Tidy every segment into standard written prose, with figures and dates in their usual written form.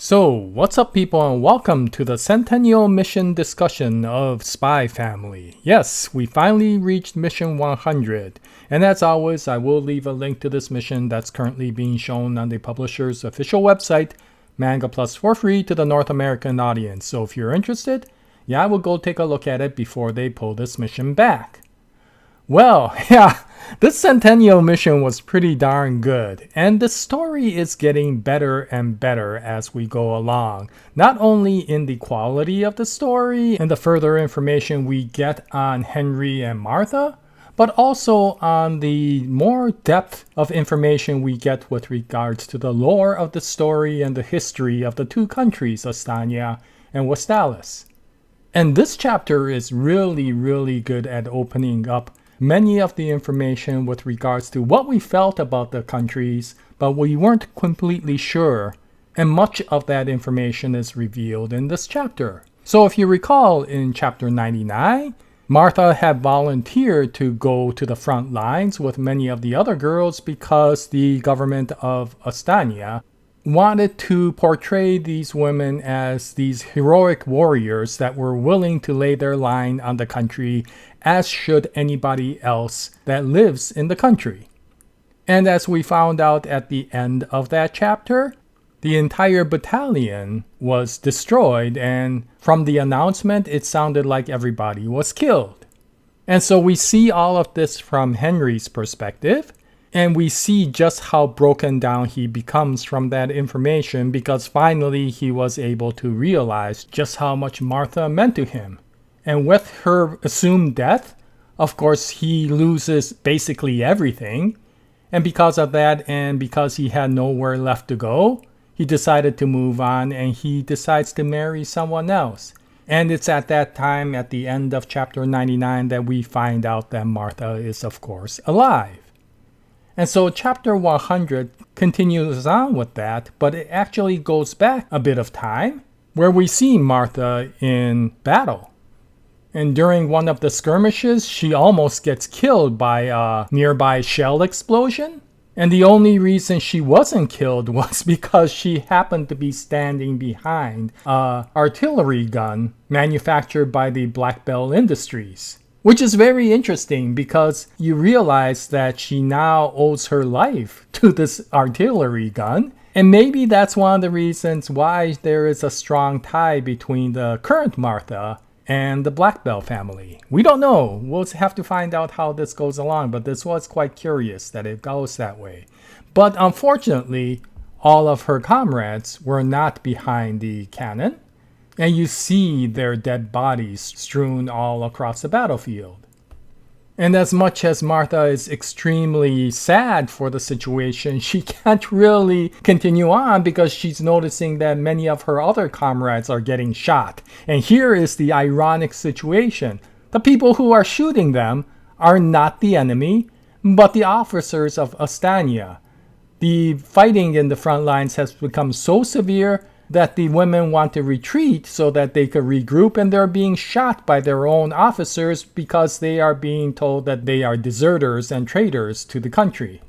So, what's up people and welcome to the Centennial Mission discussion of Spy Family. Yes, we finally reached Mission 100, and as always, I will leave a link to this mission that's currently being shown on the publisher's official website, Manga Plus, for free to the North American audience. So if you're interested, I will go take a look at it before they pull this mission back. Well, this Centennial mission was pretty darn good, and the story is getting better and better as we go along. Not only in the quality of the story and the further information we get on Henry and Martha, but also on the more depth of information we get with regards to the lore of the story and the history of the two countries, Astania and Westalis. And this chapter is really good at opening up many of the information with regards to what we felt about the countries, but we weren't completely sure, and much of that information is revealed in this chapter. So if you recall, in chapter 99, Martha had volunteered to go to the front lines with many of the other girls because the government of Astania wanted to portray these women as these heroic warriors that were willing to lay their line on the country, as should anybody else that lives in the country. And as we found out at the end of that chapter, the entire battalion was destroyed, and from the announcement, it sounded like everybody was killed. And so we see all of this from Henry's perspective, and we see just how broken down he becomes from that information, because finally he was able to realize just how much Martha meant to him. And with her assumed death, of course, he loses basically everything. And because of that, and because he had nowhere left to go, he decided to move on, and he decides to marry someone else. And it's at that time, at the end of chapter 99, that we find out that Martha is, of course, alive. And so chapter 100 continues on with that, but it actually goes back a bit of time, where we see Martha in battle. And during one of the skirmishes, she almost gets killed by a nearby shell explosion. And the only reason she wasn't killed was because she happened to be standing behind an artillery gun manufactured by the Black Bell Industries. Which is very interesting because you realize that she now owes her life to this artillery gun. And maybe that's one of the reasons why there is a strong tie between the current Martha and the Black Bell family. We don't know. We'll have to find out how this goes along, but this was quite curious that it goes that way. But unfortunately, all of her comrades were not behind the cannon, and you see their dead bodies strewn all across the battlefield. And as much as Martha is extremely sad for the situation, she can't really continue on because she's noticing that many of her other comrades are getting shot. And here is the ironic situation. The people who are shooting them are not the enemy, but the officers of Astania. The fighting in the front lines has become so severe that the women want to retreat so that they could regroup, and they're being shot by their own officers because they are being told that they are deserters and traitors to the country.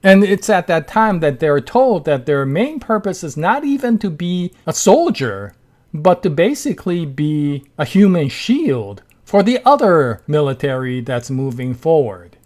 And it's at that time that they're told that their main purpose is not even to be a soldier, but to basically be a human shield for the other military that's moving forward.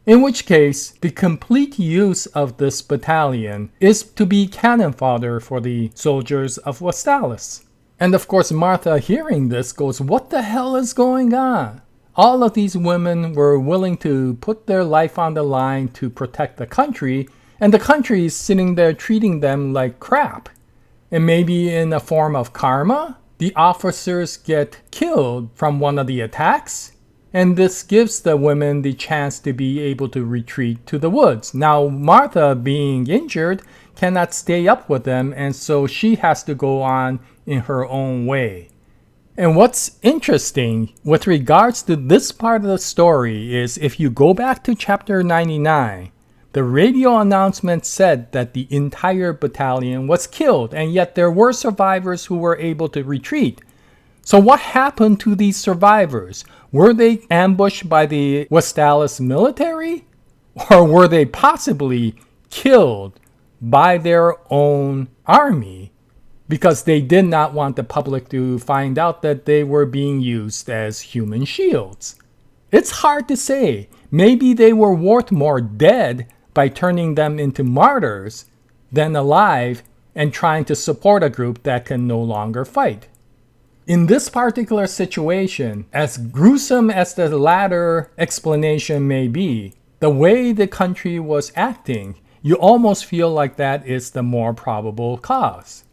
In which case, the complete use of this battalion is to be cannon fodder for the soldiers of Westalis. And of course, Martha, hearing this, goes, "What the hell is going on?" All of these women were willing to put their life on the line to protect the country, and the country is sitting there treating them like crap. And maybe in a form of karma, the officers get killed from one of the attacks, and this gives the women the chance to be able to retreat to the woods. Now, Martha, being injured, cannot stay up with them, and so she has to go on in her own way. And what's interesting with regards to this part of the story is if you go back to chapter 99, the radio announcement said that the entire battalion was killed, and yet there were survivors who were able to retreat. So what happened to these survivors? Were they ambushed by the Westalis military? Or were they possibly killed by their own army? because they did not want the public to find out that they were being used as human shields. It's hard to say. Maybe they were worth more dead by turning them into martyrs than alive and trying to support a group that can no longer fight. In this particular situation, as gruesome as the latter explanation may be, the way the country was acting, you almost feel like that is the more probable cause.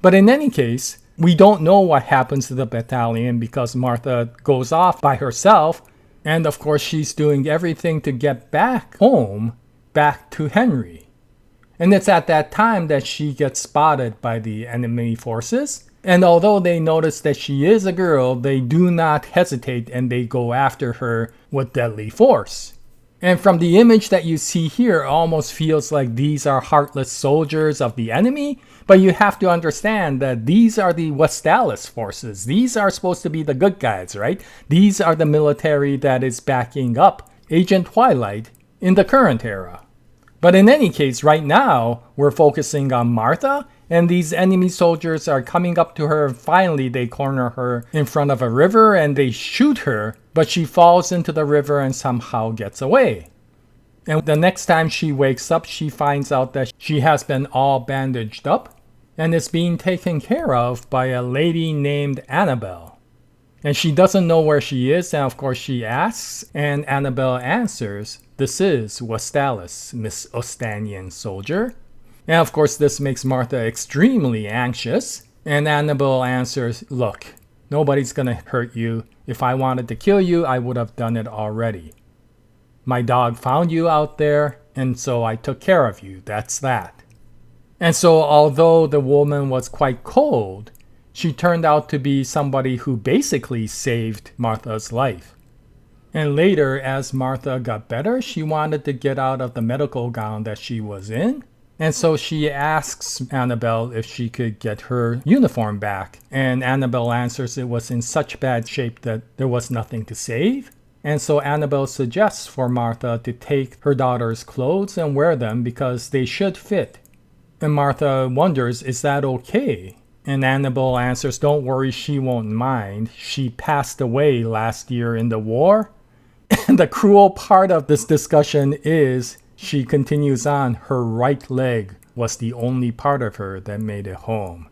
But in any case, we don't know what happens to the battalion because Martha goes off by herself, and of course she's doing everything to get back home, back to Henry. And it's at that time that she gets spotted by the enemy forces. And although they notice that she is a girl, they do not hesitate and they go after her with deadly force. And from the image that you see here, it almost feels like these are heartless soldiers of the enemy. But you have to understand that these are the Westalis forces. These are supposed to be the good guys, right? These are the military that is backing up Agent Twilight in the current era. But in any case, right now, we're focusing on Martha, and these enemy soldiers are coming up to her. Finally, they corner her in front of a river and they shoot her, but she falls into the river and somehow gets away. And the next time she wakes up, she finds out that she has been all bandaged up and is being taken care of by a lady named Annabelle. And she doesn't know where she is, and of course she asks, and Annabelle answers, "This is Westalis, Miss Ostanian soldier." And of course this makes Martha extremely anxious, and Annabelle answers, "Look, nobody's gonna hurt you. If I wanted to kill you, I would have done it already. My dog found you out there, and so I took care of you. That's that." And so although the woman was quite cold, she turned out to be somebody who basically saved Martha's life. And later, as Martha got better, she wanted to get out of the medical gown that she was in. And so she asks Annabelle if she could get her uniform back. And Annabelle answers it was in such bad shape that there was nothing to save. And so Annabelle suggests for Martha to take her daughter's clothes and wear them because they should fit. And Martha wonders, is that okay? And Annabelle answers, don't worry, she won't mind. She passed away last year in the war. And the cruel part of this discussion is, she continues on, her right leg was the only part of her that made it home.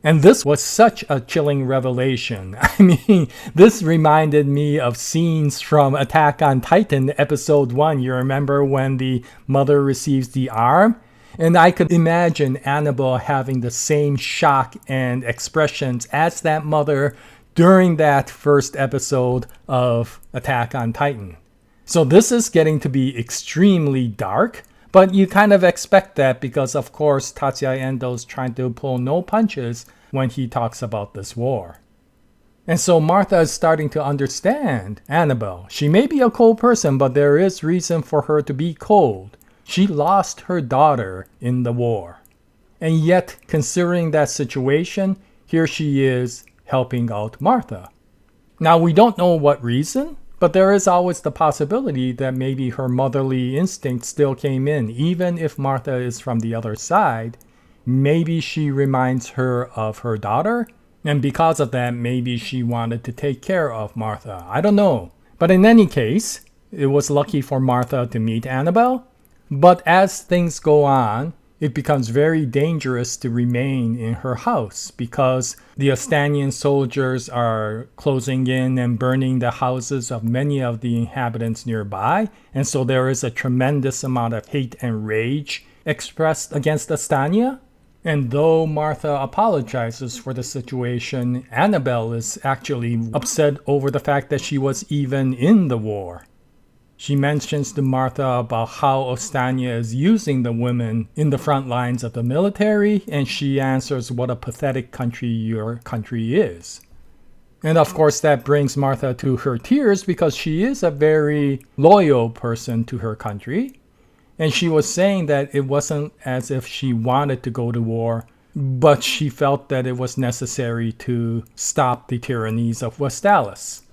And this was such a chilling revelation. I mean, this reminded me of scenes from Attack on Titan episode 1. You remember when the mother receives the arm? And I could imagine Annabelle having the same shock and expressions as that mother during that first episode of Attack on Titan. So this is getting to be extremely dark, but you kind of expect that because, of course, Tatsuya Endo's trying to pull no punches when he talks about this war. And so Martha is starting to understand Annabelle. She may be a cold person, but there is reason for her to be cold. She lost her daughter in the war. And yet, considering that situation, here she is helping out Martha. Now, we don't know what reason, but there is always the possibility that maybe her motherly instinct still came in. Even if Martha is from the other side, maybe she reminds her of her daughter, and because of that, maybe she wanted to take care of Martha. I don't know. But in any case, it was lucky for Martha to meet Annabelle. But as things go on, it becomes very dangerous to remain in her house because the Ostanian soldiers are closing in and burning the houses of many of the inhabitants nearby. And so there is a tremendous amount of hate and rage expressed against Ostania. And though Martha apologizes for the situation, Annabelle is actually upset over the fact that she was even in the war. She mentions to Martha about how Ostania is using the women in the front lines of the military, and she answers what a pathetic country your country is. And of course that brings Martha to her tears because she is a very loyal person to her country. And she was saying that it wasn't as if she wanted to go to war, but she felt that it was necessary to stop the tyrannies of Westalis.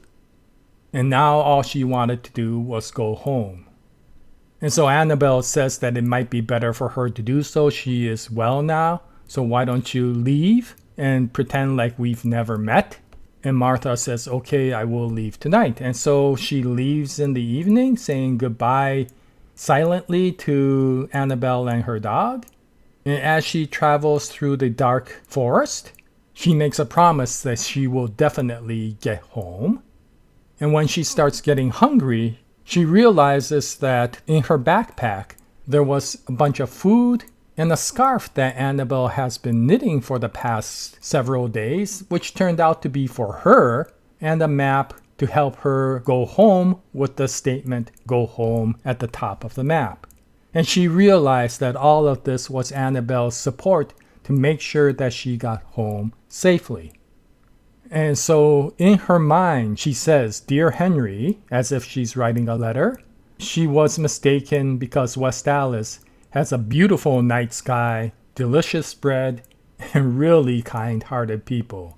And now all she wanted to do was go home. And so Annabelle says that it might be better for her to do so. She is well now, so why don't you leave? and pretend like we've never met. And Martha says, okay, I will leave tonight. And so she leaves in the evening, saying goodbye silently to Annabelle and her dog. And as she travels through the dark forest, she makes a promise that she will definitely get home. And when she starts getting hungry, she realizes that in her backpack, there was a bunch of food and a scarf that Annabelle has been knitting for the past several days, which turned out to be for her, and a map to help her go home with the statement, "Go home," at the top of the map. And she realized that all of this was Annabelle's support to make sure that she got home safely. And so in her mind, she says, "Dear Henry," as if she's writing a letter. She was mistaken because West Alice has a beautiful night sky, delicious bread, and really kind-hearted people.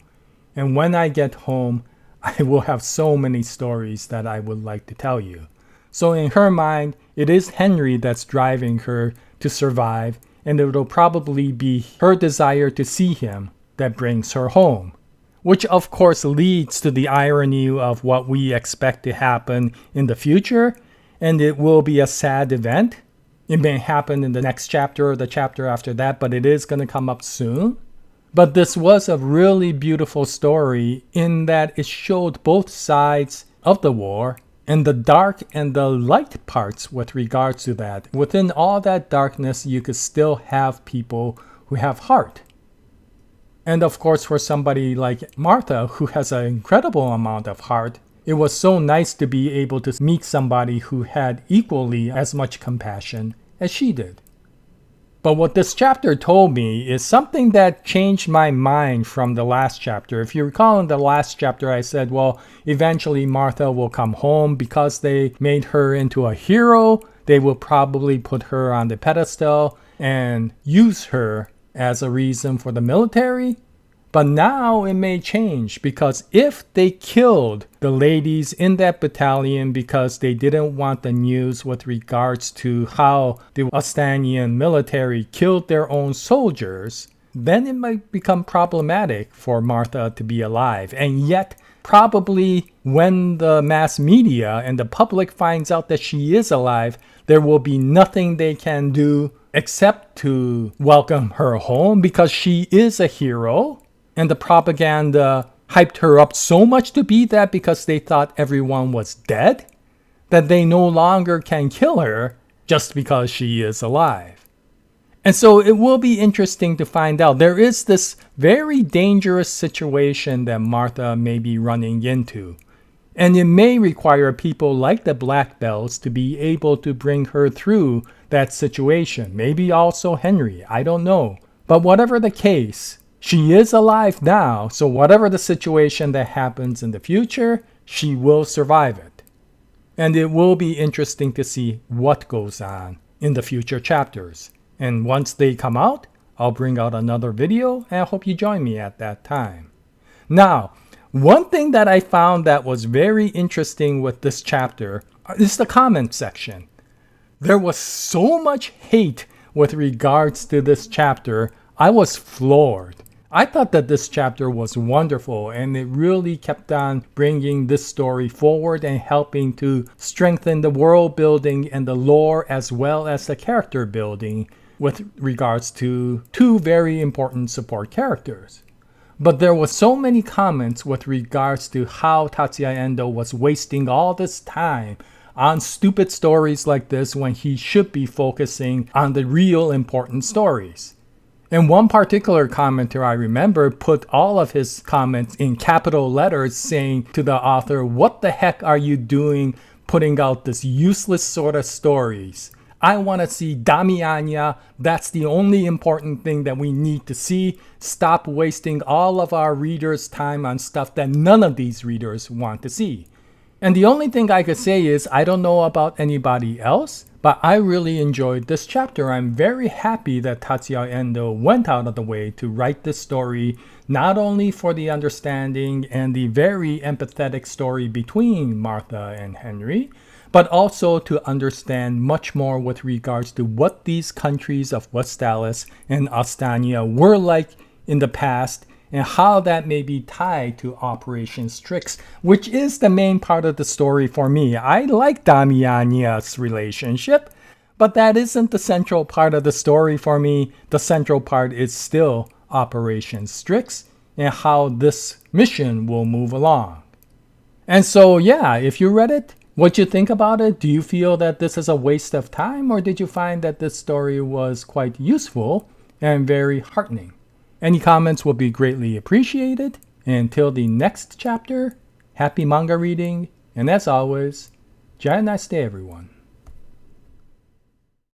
And when I get home, I will have so many stories that I would like to tell you. So in her mind, it is Henry that's driving her to survive, and it will probably be her desire to see him that brings her home. Which of course leads to the irony of what we expect to happen in the future, and it will be a sad event. It may happen in the next chapter or the chapter after that, but it is going to come up soon. But this was a really beautiful story in that it showed both sides of the war and the dark and the light parts with regards to that. Within all that darkness, you could still have people who have heart. And of course, for somebody like Martha, who has an incredible amount of heart, it was so nice to be able to meet somebody who had equally as much compassion as she did. But what this chapter told me is something that changed my mind from the last chapter. If you recall in the last chapter, I said, well, eventually Martha will come home because they made her into a hero. They will probably put her on the pedestal and use her as a reason for the military. But now it may change, because if they killed the ladies in that battalion because they didn't want the news with regards to how the Ostanian military killed their own soldiers, then it might become problematic for Martha to be alive. And yet, probably when the mass media and the public finds out that she is alive, there will be nothing they can do except to welcome her home, because she is a hero. And the propaganda hyped her up so much to be that because they thought everyone was dead, that they no longer can kill her just because she is alive. And so it will be interesting to find out. There is this very dangerous situation that Martha may be running into. And it may require people like the Black Bells to be able to bring her through that situation. Maybe also Henry, I don't know. But whatever the case, she is alive now, so whatever the situation that happens in the future, she will survive it. And it will be interesting to see what goes on in the future chapters. And once they come out, I'll bring out another video, and I hope you join me at that time. Now, one thing that I found that was very interesting with this chapter is the comment section. There was so much hate with regards to this chapter, I was floored. I thought that this chapter was wonderful, and it really kept on bringing this story forward and helping to strengthen the world building and the lore as well as the character building with regards to two very important support characters. But there were so many comments with regards to how Tatsuya Endo was wasting all this time on stupid stories like this when he should be focusing on the real important stories. And one particular commenter I remember put all of his comments in capital letters saying to the author, "What the heck are you doing putting out this useless sort of stories? I want to see Damiania. That's the only important thing that we need to see. Stop wasting all of our readers' time on stuff that none of these readers want to see." And the only thing I could say is, I don't know about anybody else, but I really enjoyed this chapter. I'm very happy that Tatsuya Endo went out of the way to write this story, not only for the understanding and the very empathetic story between Martha and Henry, but also to understand much more with regards to what these countries of Westalis and Ostania were like in the past, and how that may be tied to Operation Strix, which is the main part of the story for me. I like Damiania's relationship, but that isn't the central part of the story for me. The central part is still Operation Strix and how this mission will move along. And so, yeah, if you read it, what you think about it? Do you feel that this is a waste of time, or did you find that this story was quite useful and very heartening? Any comments will be greatly appreciated. Until the next chapter, happy manga reading, and as always, Jaya, nice day, everyone.